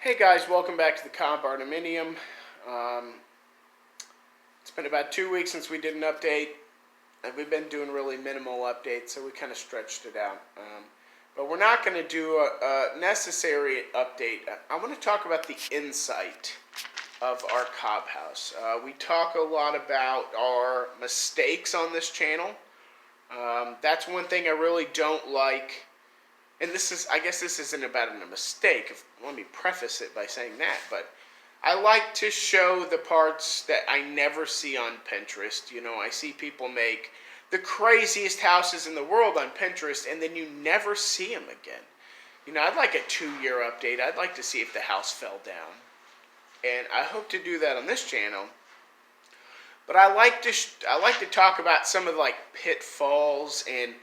Hey guys, welcome back to the Cob Barndominium. It's been about 2 weeks since we did an update, and we've been doing really minimal updates, so we kind of stretched it out. But we're not going to do a necessary update. I want to talk about the inside of our Cob house. We talk a lot about our mistakes on this channel. That's one thing I really don't like. And I guess this isn't about a mistake. Let me preface it by saying that. But I like to show the parts that I never see on Pinterest. You know, I see people make the craziest houses in the world on Pinterest, and then you never see them again. You know, I'd like a 2-year update. I'd like to see if the house fell down. And I hope to do that on this channel. But I like to talk about some of the pitfalls and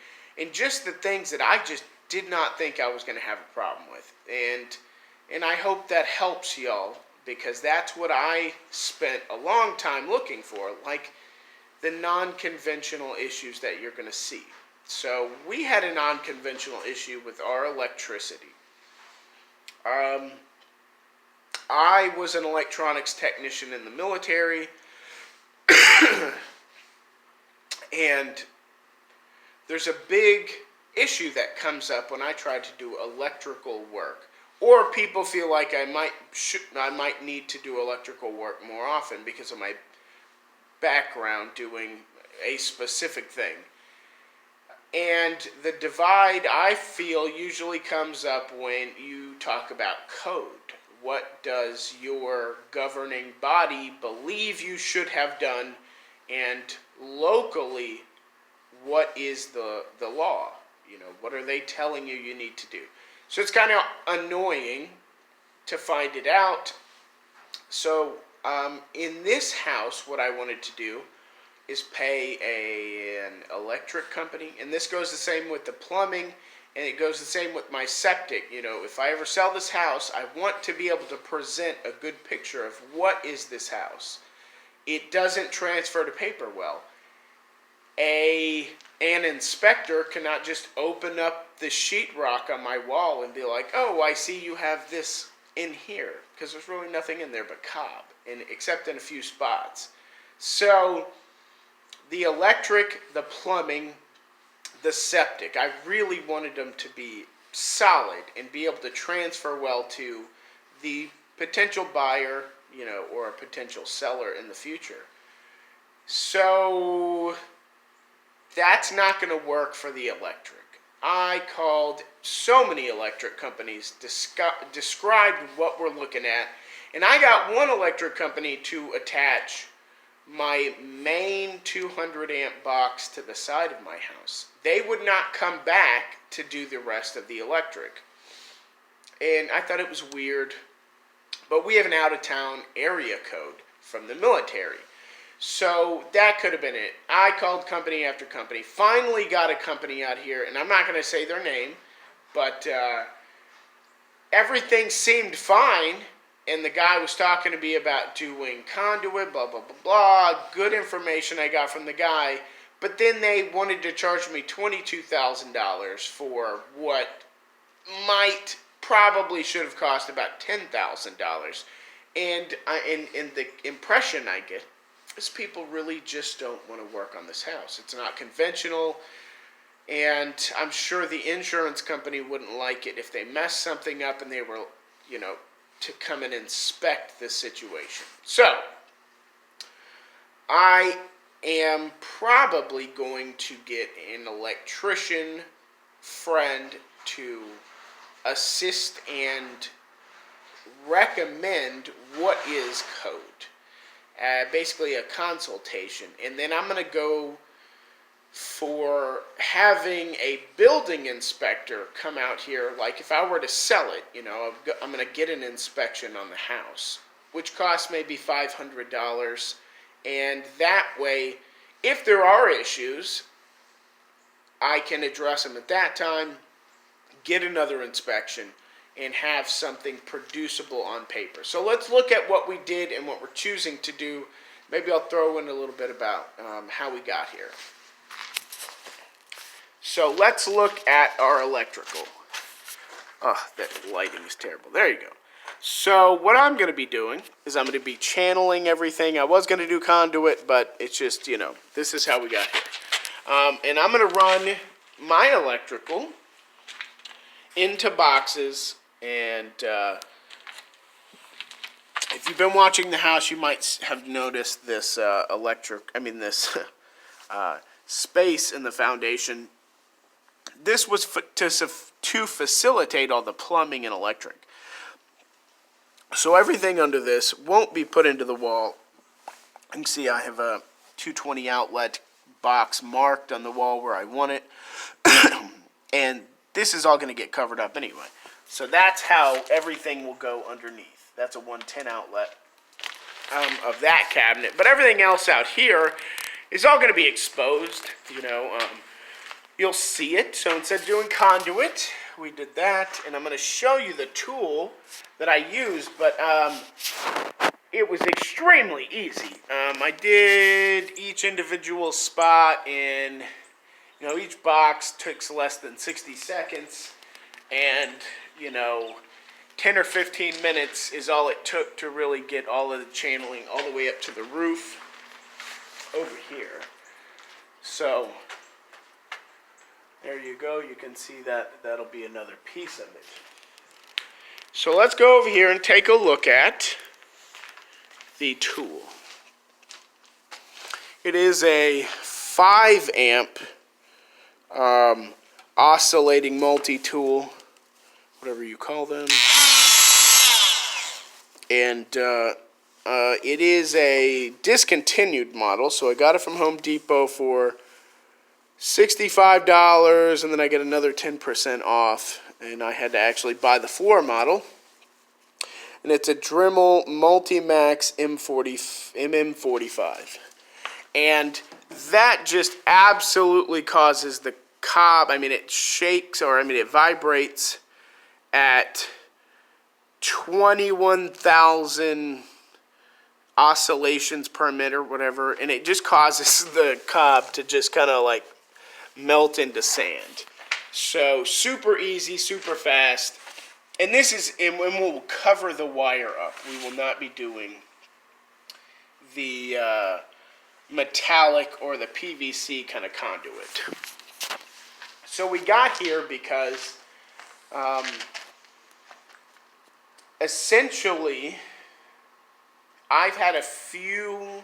just the things that I just did not think I was going to have a problem with. And I hope that helps y'all, because that's what I spent a long time looking for, like the non-conventional issues that you're going to see. So we had a non-conventional issue with our electricity. I was an electronics technician in the military, and there's a big issue that comes up when I try to do electrical work, or people feel like I might need to do electrical work more often because of my background doing a specific thing. And the divide, I feel, usually comes up when you talk about code. What does your governing body believe you should have done, and locally, what is the law? You know, what are they telling you need to do? So it's kind of annoying to find it out. So in this house, what I wanted to do is pay an electric company. And this goes the same with the plumbing, and it goes the same with my septic. You know, if I ever sell this house, I want to be able to present a good picture of what is this house. It doesn't transfer to paper well. An inspector cannot just open up the sheetrock on my wall and be like, oh, I see you have this in here, because there's really nothing in there but cob, except in a few spots. So the electric, the plumbing, the septic, I really wanted them to be solid and be able to transfer well to the potential buyer, you know, or a potential seller in the future. So that's not going to work for the electric. I called so many electric companies, described what we're looking at, and I got one electric company to attach my main 200 amp box to the side of my house. They would not come back to do the rest of the electric. And I thought it was weird, but we have an out-of-town area code from the military. So that could have been it. I called company after company, finally got a company out here, and I'm not going to say their name, but everything seemed fine, and the guy was talking to me about doing conduit, blah, blah, blah, blah, good information I got from the guy, but then they wanted to charge me $22,000 for what probably should have cost about $10,000, and the impression I get, people really just don't want to work on this house. It's not conventional, and I'm sure the insurance company wouldn't like it if they messed something up and they were, you know, to come and inspect this situation. So I am probably going to get an electrician friend to assist and recommend what is code. Basically a consultation, and then I'm going to go for having a building inspector come out here. Like if I were to sell it, you know, I'm going to get an inspection on the house, which costs maybe $500, and that way, if there are issues, I can address them at that time, get another inspection, and have something producible on paper. So let's look at what we did and what we're choosing to do. Maybe I'll throw in a little bit about how we got here. So let's look at our electrical. Oh, that lighting is terrible. There you go. So what I'm going to be doing is I'm going to be channeling everything. I was going to do conduit, but it's just, you know, this is how we got here. And I'm going to run my electrical into boxes. And if you've been watching the house, you might have noticed this this space in the foundation. This was to facilitate all the plumbing and electric. So everything under this won't be put into the wall. You can see I have a 220 outlet box marked on the wall where I want it. And this is all going to get covered up anyway. So that's how everything will go underneath. That's a 110 outlet of that cabinet. But everything else out here is all going to be exposed. You know, you'll see it. So instead of doing conduit, we did that. And I'm going to show you the tool that I used. But it was extremely easy. I did each individual spot in, you know, each box takes less than 60 seconds. And, you know, 10 or 15 minutes is all it took to really get all of the channeling all the way up to the roof over here. So there you go. You can see that that'll be another piece of it. So let's go over here and take a look at the tool. It is a 5 amp oscillating multi-tool, whatever you call them. And it is a discontinued model, so I got it from Home Depot for $65, and then I get another 10% off, and I had to actually buy the floor model. And it's a Dremel Multimax MM45. And that just absolutely causes the Cob, it shakes, it vibrates at 21,000 oscillations per minute or whatever, and it just causes the Cob to just kind of like melt into sand. So super easy, super fast. And this is, and we'll cover the wire up. We will not be doing the metallic or the PVC kind of conduit. So we got here because essentially I've had a few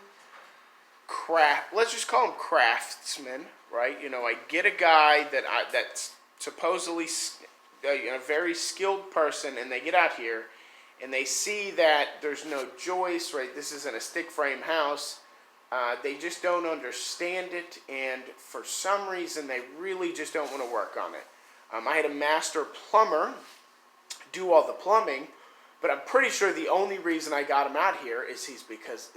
let's just call them craftsmen, right? You know, I get a guy that's supposedly a very skilled person, and they get out here and they see that there's no joist, right? This isn't a stick frame house. They just don't understand it, and for some reason they really just don't want to work on it. I had a master plumber do all the plumbing, but I'm pretty sure the only reason I got him out here is because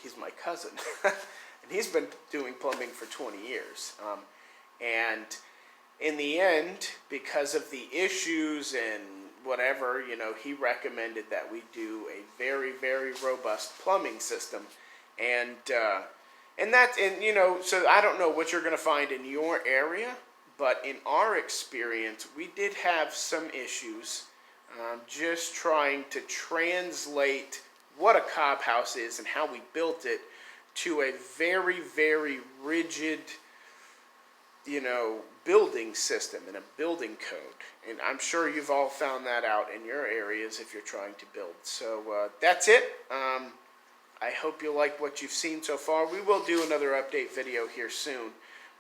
he's my cousin. And he's been doing plumbing for 20 years. And in the end, because of the issues and whatever, you know, he recommended that we do a very, very robust plumbing system. And you know, so I don't know what you're going to find in your area, but in our experience, we did have some issues just trying to translate what a Cob house is and how we built it to a very, very rigid, you know, building system and a building code. And I'm sure you've all found that out in your areas if you're trying to build. So that's it. I hope you like what you've seen so far. We will do another update video here soon.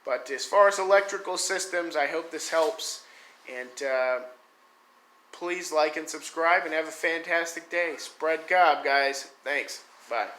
But as far as electrical systems, I hope this helps. And please like and subscribe and have a fantastic day. Spread Cob, guys. Thanks. Bye.